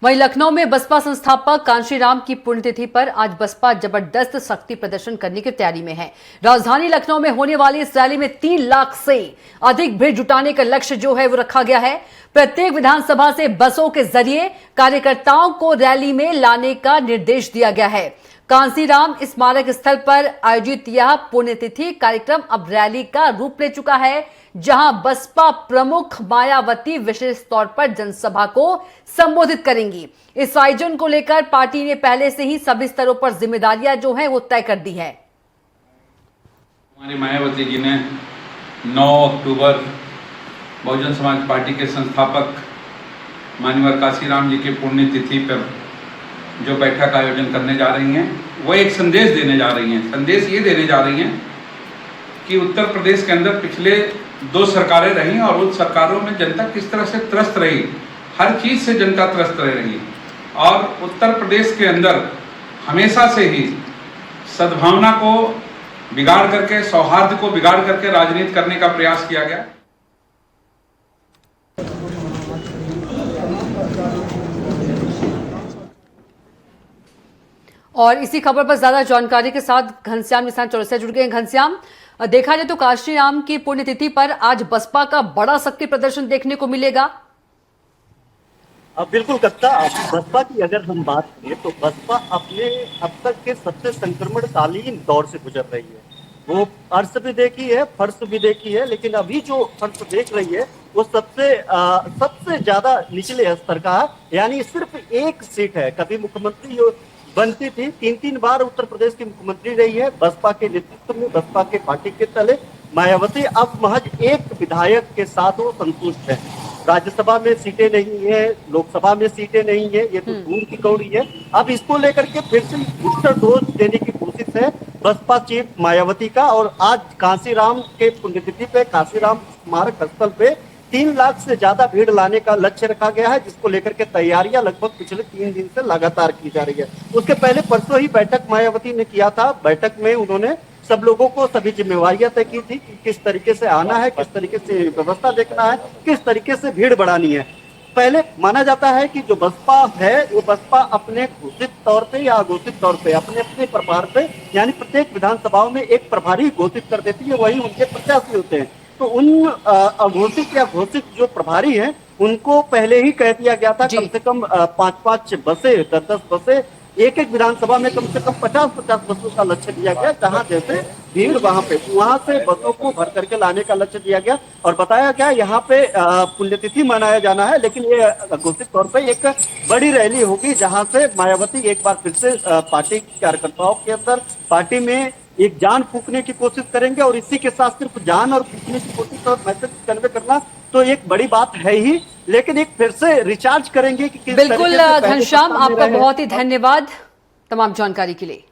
वहीं लखनऊ में बसपा संस्थापक कांशीराम की पुण्यतिथि पर आज बसपा जबरदस्त शक्ति प्रदर्शन करने की तैयारी में है। राजधानी लखनऊ में होने वाली इस रैली में 3 लाख से अधिक भीड़ जुटाने का लक्ष्य जो है वो रखा गया है। प्रत्येक विधानसभा से बसों के जरिए कार्यकर्ताओं को रैली में लाने का निर्देश दिया गया है। कांशीराम स्मारक स्थल पर आयोजित यह पुण्यतिथि कार्यक्रम अब रैली का रूप ले चुका है, जहां बसपा प्रमुख मायावती विशेष तौर पर जनसभा को संबोधित करेंगी। इस आयोजन को लेकर पार्टी ने पहले से ही सभी स्तरों पर जिम्मेदारियां जो हैं वो तय कर दी है। हमारी मायावती जी ने 9 अक्टूबर बहुजन समाज पार्टी के संस्थापक माननीय कांशीराम जी की पुण्यतिथि पर जो बैठक का आयोजन करने जा रही हैं, वो एक संदेश देने जा रही हैं। संदेश ये देने जा रही हैं कि उत्तर प्रदेश के अंदर पिछले 2 सरकारें रही और उन सरकारों में जनता किस तरह से त्रस्त रही, हर चीज से जनता त्रस्त रही। और उत्तर प्रदेश के अंदर हमेशा से ही सद्भावना को बिगाड़ करके, सौहार्द को बिगाड़ करके राजनीति करने का प्रयास किया गया। और इसी खबर पर ज्यादा जानकारी के साथ घनश्याम निशान चौरसिया जुड़ गए हैं। घनश्याम, देखा जाए तो कांशीराम की पुण्यतिथि पर आज बसपा का बड़ा शक्ति प्रदर्शन देखने को मिलेगा। बिल्कुल कविता, बसपा की अगर हम बात करें तो बसपा अपने अब तक के सबसे संक्रमणकालीन दौर से गुजर रही है। वो अर्श भी देखी है, फर्श भी देखी है, लेकिन अभी जो फर्श देख रही है वो सबसे ज्यादा निचले स्तर का है। यानी सिर्फ 1 सीट है। कभी मुख्यमंत्री बनती थी, 3 बार उत्तर प्रदेश की मुख्यमंत्री रही है बसपा के नेतृत्व में, बसपा के पार्टी के तले। मायावती अब महज 1 विधायक के साथ वो संतुष्ट है। राज्यसभा में सीटें नहीं है, लोकसभा में सीटें नहीं है, ये तो दूर की कौड़ी है। अब इसको लेकर के फिर से बूस्टर डोज देने की कोशिश है बसपा चीफ मायावती का। और आज कांशीराम के पुण्यतिथि पे, कांशीराम स्मारक स्थल पे 3 लाख से ज्यादा भीड़ लाने का लक्ष्य रखा गया है, जिसको लेकर के तैयारियां लगभग पिछले 3 दिन से लगातार की जा रही है। उसके पहले परसों ही बैठक मायावती ने किया था। बैठक में उन्होंने सब लोगों को सभी जिम्मेवारियां तय की थी कि किस तरीके से आना है, किस तरीके से व्यवस्था देखना है, किस तरीके से भीड़ बढ़ानी है। पहले माना जाता है कि जो बसपा है वो बसपा अपने घोषित तौर पे या अघोषित तौर पे अपने प्रभार पे, यानी प्रत्येक विधानसभाओं में एक प्रभारी घोषित कर देती है, वही उनके प्रत्याशी होते हैं। तो उन अघोषित या घोषित जो प्रभारी हैं उनको पहले ही कह दिया गया था कम से कम 5-5 बसें, 10-10 बसें, एक विधानसभा में कम से कम 50-50 बसों का लक्ष्य दिया गया। जहां जैसे भीड़ वहां से बसों को भर करके लाने का लक्ष्य दिया गया। और बताया गया यहाँ पे पुण्यतिथि मनाया जाना है, लेकिन ये घोषित तौर पे एक बड़ी रैली होगी, जहां से मायावती एक बार फिर से पार्टी कार्यकर्ताओं के अंदर, पार्टी में एक जान फूकने की कोशिश करेंगे। और इसी के साथ सिर्फ जान और फूकने की कोशिश और मैसेज कन्वे करना तो एक बड़ी बात है ही, लेकिन एक फिर से रिचार्ज करेंगे कि किस बिल्कुल घनश्याम, आपका बहुत ही धन्यवाद तमाम जानकारी के लिए।